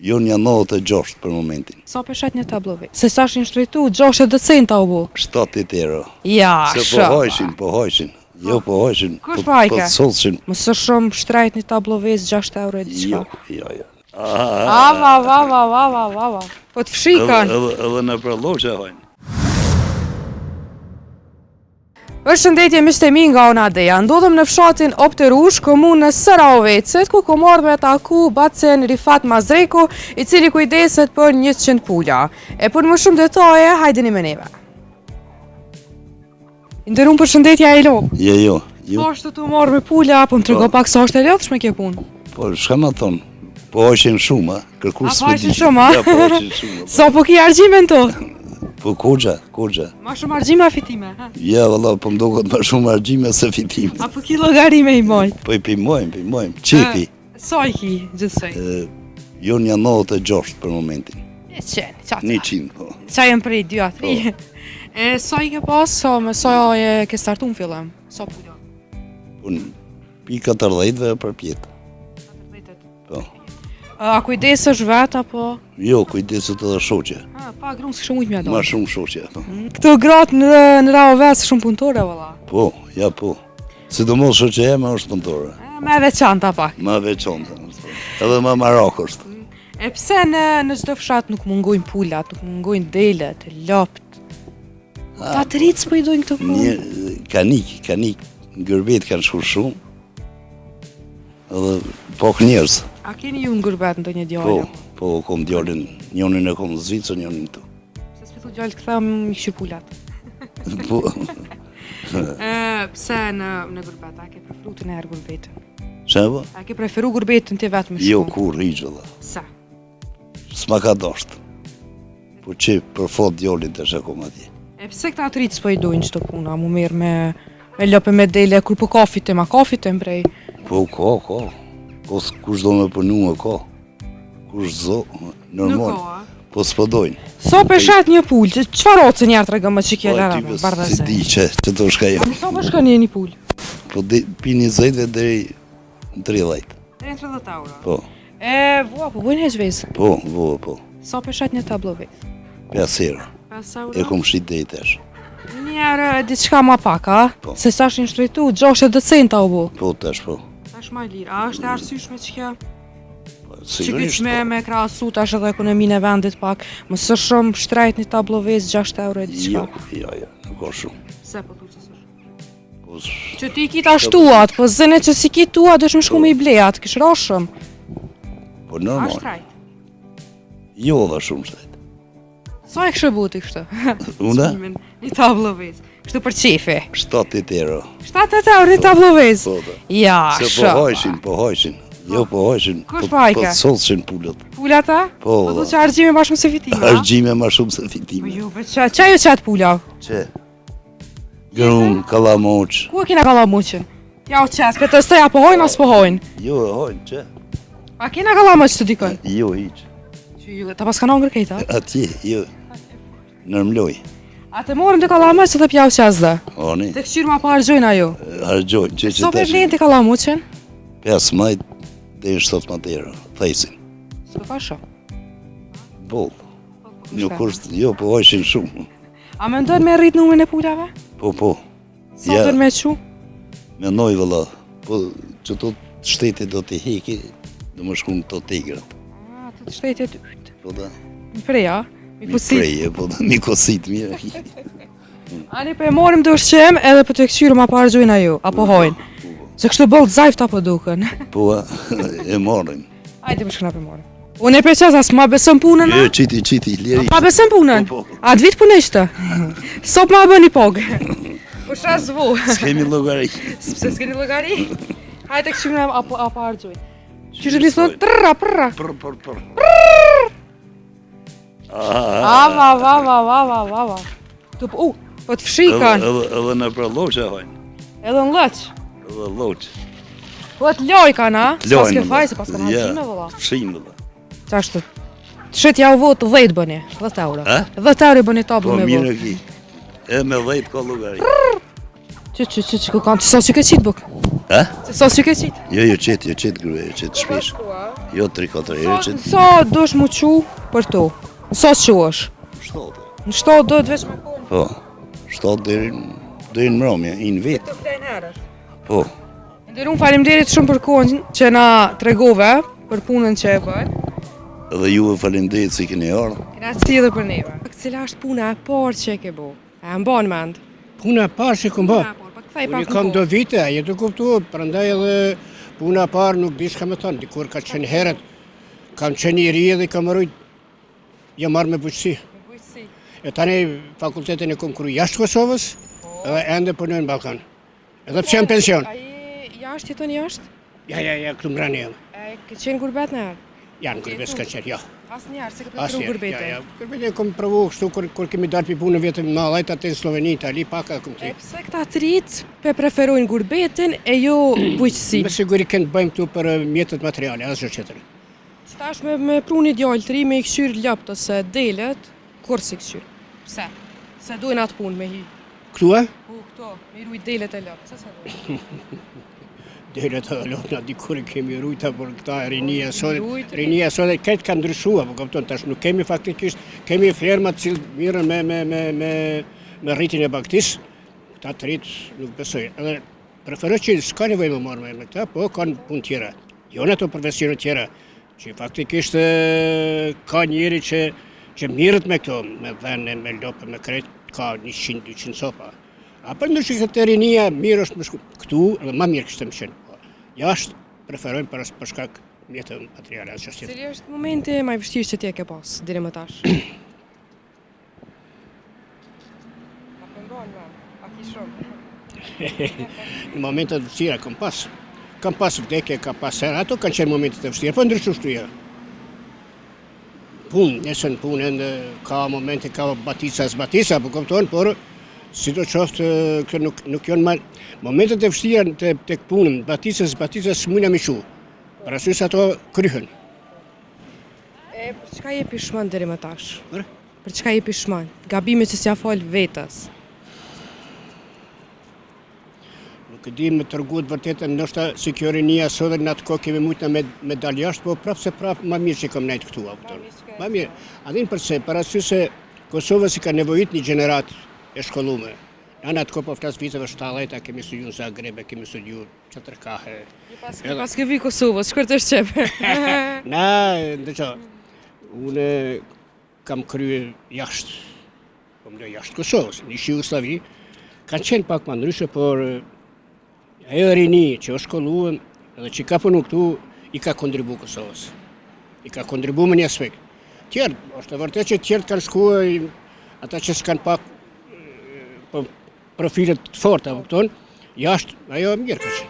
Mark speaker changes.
Speaker 1: Jo një 96 për momentin.
Speaker 2: Sa peshat një tablovi? Se sa shin shtrejtu, 60 centa u bu.
Speaker 1: 70 euro.
Speaker 2: Ja,
Speaker 1: Se po hojshin. Jo po hojshin.
Speaker 2: Kush pajke?
Speaker 1: Po solshin.
Speaker 2: Mësë shumë shtrejt një tablovis 6 euro e diqka.
Speaker 1: Jo.
Speaker 2: Ava. Po të fshikan.
Speaker 1: Edhe në përloqe hojnë.
Speaker 2: Përshëndetje miqtemi nga Onadeja. Ndodhem në fshatin Opterush, komunën Sëravecet, ku kom ardhur me taku Bacen Rifat Mazreku, i cili kujdeset për 100 pula. E për më shumë detaje, hajdeni me neve. Nderuar përshëndetje Ailo.
Speaker 1: Jo.
Speaker 2: Po është të marrë me pula, po më trego pak sa është e lodhshme kjo punë.
Speaker 1: Po shka ma thonë, po hojshin shumë, kërkush s'me di.
Speaker 2: Ja,
Speaker 1: po hojshin shumë.
Speaker 2: Sa po ki argjimen to?
Speaker 1: Po kogja.
Speaker 2: Ma shumë argjime a fitime?
Speaker 1: Ja, valla, po mdokët ma shumë argjime se fitime.
Speaker 2: Apo ki logarime i moj?
Speaker 1: Po i pimojmë. Qefi.
Speaker 2: Sa i ki, gjithsej?
Speaker 1: Jo një 96 për momentin. 100, po.
Speaker 2: Qa jem prej 2-3? Sa i ke pas, sa e ke startu në fillem? Sa pula?
Speaker 1: Unë pi 14 për pjetë.
Speaker 2: 14?
Speaker 1: Po.
Speaker 2: A kujdesesh vet apo?
Speaker 1: Jo, kujdeset edhe shoqe.
Speaker 2: Pa grunë s'kishë mujtë mja do.
Speaker 1: Ma shumë shoqe. Po.
Speaker 2: Këto gratë në rao vetë shumë punëtore, valla.
Speaker 1: Po. Sidomos shoqe eme është punëtore.
Speaker 2: Me veçanta pak.
Speaker 1: Ma veçanta. Edhe ma marak është.
Speaker 2: E pse në çdo fshat nuk mungojnë pulat, nuk mungojnë delet, lopt? Ta të rritë s'po i dojnë këto punë?
Speaker 1: Kanik, ngërbet kanë shkur shumë. Edhe pak njerëz.
Speaker 2: A keni ju ngërbet në ndonjë djalë?
Speaker 1: Po, kom djalin, njonin e kom Zvicër, njonin tu.
Speaker 2: Se s'pitu gjallë të këthëm i këshir pulat.
Speaker 1: Po.
Speaker 2: Pse në gërbet, a ke preferu të nërë gërbetën?
Speaker 1: Shëmë?
Speaker 2: A ke preferu gërbetën të vetë me shku?
Speaker 1: Jo, kur, hiqë dhe.
Speaker 2: Pse?
Speaker 1: S'ma ka dasht. Po që për fot djallin të shekom atje.
Speaker 2: E pse këta të rritë s'po i dojnë qëto puna, mu mirë me lëpe me dele, kur po kafitem, a kafitem prej?
Speaker 1: Po, ka. Kush do me përnu ka. Kush zo, normal.
Speaker 2: Nuk ka,
Speaker 1: Po s'po dojnë.
Speaker 2: Sa peshat një pullë, qëfar oce njerë të regëmë që kje lera, bardhëse?
Speaker 1: Si di që të shka jo.
Speaker 2: Sa përshka një pullë?
Speaker 1: Po pi 20 dheri 30.
Speaker 2: Deri 30 euro?
Speaker 1: Po.
Speaker 2: Po bujnë heq vezë?
Speaker 1: Po.
Speaker 2: Sa peshat një tablo vezë?
Speaker 1: 5 euro.
Speaker 2: 5 euro?
Speaker 1: E kom shqit dhe i tesh.
Speaker 2: Njerë diçka ma pak, a?
Speaker 1: Po.
Speaker 2: Se sa shin shtrejtu, 60 centa u bu.
Speaker 1: Po, tash po.
Speaker 2: Tash ma lirë, a është e arsyshme që kjo?
Speaker 1: Sigurisht po.
Speaker 2: Me krasu tash edhe ekonominë e vendit pak, mësë shumë shtrejt një tablo vezë 6 euro e diçka.
Speaker 1: Jo, nuk ka shumë.
Speaker 2: Se po tu që së
Speaker 1: Po,
Speaker 2: që ti ki ta shtuat, po zëne që si ki tua dësh më shku me i blejat, kish roshëm.
Speaker 1: Po
Speaker 2: A
Speaker 1: normal.
Speaker 2: shtrejt?
Speaker 1: Jo dhe shumë shtrejt.
Speaker 2: Sa e kështë buti kështë?
Speaker 1: Une?
Speaker 2: Një tablo vezë. Kështu për qefi.
Speaker 1: 70 euro.
Speaker 2: 70 euro një tablo vezë?
Speaker 1: Po dhe.
Speaker 2: Ja,
Speaker 1: Se po hojshin. Jo po hojshin.
Speaker 2: Kush pajke?
Speaker 1: Po të solshin pullet.
Speaker 2: Pula ta?
Speaker 1: Po,
Speaker 2: Po du që argjime ma shumë se fitime, a?
Speaker 1: Argjime ma shumë se
Speaker 2: Po
Speaker 1: fitime.
Speaker 2: ju, për qa ju qatë pula?
Speaker 1: Që? Grun, kalamoq.
Speaker 2: Ku e kina kalamuqin? Ja u qas, për të steja po hojnë as po hojnë?
Speaker 1: Jo, hojnë, që?
Speaker 2: A kina kalamuq të dikën?
Speaker 1: Jo, hiq.
Speaker 2: Që ju, ta pas ka nongër kejta?
Speaker 1: Atje, jo. Nërmloj.
Speaker 2: A të morëm të kalamuq se të pja u qas dhe?
Speaker 1: Oni,
Speaker 2: Të këshyrë ma pa argjojnë ajo?
Speaker 1: argjojnë, që
Speaker 2: Sa për vlenë të kalamuqin?
Speaker 1: 5 majt dhe 7 euro, thejsin.
Speaker 2: Së ka shumë.
Speaker 1: Boll. Nuk është, jo, po hojshin shumë.
Speaker 2: A me ndojnë me rritë numën e pulave?
Speaker 1: Po.
Speaker 2: Sa të me qu?
Speaker 1: Menoj vëlla, po që të shteti do t'i heki, do më shku në të tigrat.
Speaker 2: A, të shtetit ytë.
Speaker 1: Po da,
Speaker 2: Mi preja? Mi
Speaker 1: mi
Speaker 2: pusit?
Speaker 1: preje, po da, mi kosit mirë.
Speaker 2: Ani për e morim të ushqem edhe për të këshyrë ma pa argjojnë ajo, apo hojnë? Se kështu bëllë zajft apo duken.
Speaker 1: Po, e marrim.
Speaker 2: Ajde për shkëna për morim. Unë e për qas as ma besëm punën, a?
Speaker 1: Jo, qiti, leri.
Speaker 2: Pa besëm punën?
Speaker 1: Po.
Speaker 2: A të vitë puneshtë? Sop ma bë një pogë. Po shra zvu.
Speaker 1: S'kemi logari.
Speaker 2: Pse s'keni logari? Hajde këshymë apo argjojnë. Që që një thonë prrra.
Speaker 1: Për.
Speaker 2: Ava. Po të fshikan.
Speaker 1: Edhe në përloqe hojnë.
Speaker 2: Edhe në lëq.
Speaker 1: Edhe loqe.
Speaker 2: Po të lojkan, a?
Speaker 1: Lojnë.
Speaker 2: Pas ke faj, se pas kanë haqime, vëlla.
Speaker 1: Fshimë vëlla.
Speaker 2: Qashtë? Shët ja u votë 10 bëni, 10 euro.
Speaker 1: A?
Speaker 2: 10 euro bëni tablu
Speaker 1: Po
Speaker 2: me
Speaker 1: mirë
Speaker 2: votë.
Speaker 1: ki. E me 10 ka logari.
Speaker 2: Që ku kanë të sa që ke qitë buk?
Speaker 1: Ha?
Speaker 2: Të sa që ke qitë?
Speaker 1: Jo, qetë gruja, qetë shpesh. Jo 3-4 herë që
Speaker 2: Sa dosh mu qu për tu? Sa quash?
Speaker 1: shtatë.
Speaker 2: Në 7 do të veç me konë?
Speaker 1: Po, 7 deri në mbrëmje, i në vetë.
Speaker 2: Të vlejnë herët.
Speaker 1: Po,
Speaker 2: Ndër unë faleminderit shumë për kohën që na tregove për punën që e bën.
Speaker 1: edhe juve faleminderit se keni ardhur.
Speaker 2: Graci edhe për neve. Cila është puna e parë që e ke bo? E mban mend?
Speaker 3: Puna e parë që kom bë.
Speaker 2: Pa kthej
Speaker 3: Unë
Speaker 2: pak
Speaker 3: i
Speaker 2: në
Speaker 3: kam
Speaker 2: kohë.
Speaker 3: do vite, e të kuptu, prandaj edhe puna e parë nuk di shka me thonë, dikur ka qenë herët, kam qenë i ri edhe kam rujt, jam marrë me bujqësi. E tani fakultetin e kom kru jashtë Kosovës, edhe ende punoj në Ballkan. Edhe pse jam pension.
Speaker 2: A je jashtë jeton jashtë?
Speaker 3: Ja, këtu mbrani jam.
Speaker 2: E ke qenë gurbet në herë?
Speaker 3: Janë gurbet s'ka qenë, jo.
Speaker 2: Asnjëherë se ke preferuar gurbete.
Speaker 3: Ja. Gurbete kom provu kështu kur kemi dalë për punë vetëm në Allajt atë në Sloveni, Itali, paka kom
Speaker 2: E
Speaker 3: ti.
Speaker 2: pse këta të rit pe preferojnë gurbetin e jo bujqësi?
Speaker 3: Me siguri kënë bëjmë këtu për mjetët materiale, asgjë tjetër.
Speaker 2: Tash me pruni djalë të ri me i këshyr ljopt ose delet, kur si këshyr? Pse? Se dojnë atë punë me hi.
Speaker 3: Këtu e?
Speaker 2: Po këto, me i rujt delet e ljopt, se dojnë?
Speaker 3: Dere të lona dikur i kemi rujta për këta rinia sot.
Speaker 2: Rujt.
Speaker 3: Rinia sot këtë ka ndryshua, po kupton tash nuk kemi faktikisht, kemi fermat që mirën me rritin e baktis. Këta të rrit nuk besoj. Edhe preferoj që s'ka nevojë më marrë me këta, po kanë punë tjera. Jo në ato profesione tjera, që faktikisht ka njeri që mirët me këto, me vene, me lopë, me kret, ka 100-200 sopa. A për ndryshë këtë rinia mirë është më shku. Këtu edhe ma mirë kështë më qenë. Jashtë preferojmë për shkak mjetë materiale asë qështë tjetër.
Speaker 2: Cili është momenti më i vështirë që ti e ke pas, deri më tash? A pëngon, a ki shumë?
Speaker 3: Në momentet vështira kam pas. Kam pas vdekje, kam pas herë, ato kanë qenë momentet e vështira, po ndryshu shtu ja. Punë, nesën punë, ka momente, ka batica, po kupton, por si do qoftë, këtë nuk janë ma... Momentet e vështira të punën, baticës s'mujna me shu. Parasysh ato kryhen.
Speaker 2: E, për çka je pishman deri më tash?
Speaker 3: Për?
Speaker 2: Për çka je pishman? Gabime që s'ja fal vetës.
Speaker 3: Nuk e di me tërgut vërtetën, ndoshta si kjo rinia sot në atë kohë kemi mujtë me dalë jashtë, po prapë se prapë ma mirë që kam nejtë këtu. Ma mirë. A din përse, parasysh se Kosova si ka nevojit një gjenerat e shkollume. Në atë kohë po flasë viteve 70, kemi studiu në Zagreb, kemi studiu Qatërkahe.
Speaker 2: Pas ke vi Kosovës, shkër të shqepe.
Speaker 3: Na, ndëqa, unë kam krye jashtë, po më jashtë Kosovës, një Jugosllavi, kanë qenë pak më ndryshe, por ajo rini që o shkolluën edhe që ka punu këtu, i ka kontribu Kosovës. I ka kontribu me një aspekt. Tjerë, është e vërtet që tjerët kanë shkuë, ata që s'kanë pak profilet të forta, kupton, jashtë, ajo mirë ka qenë.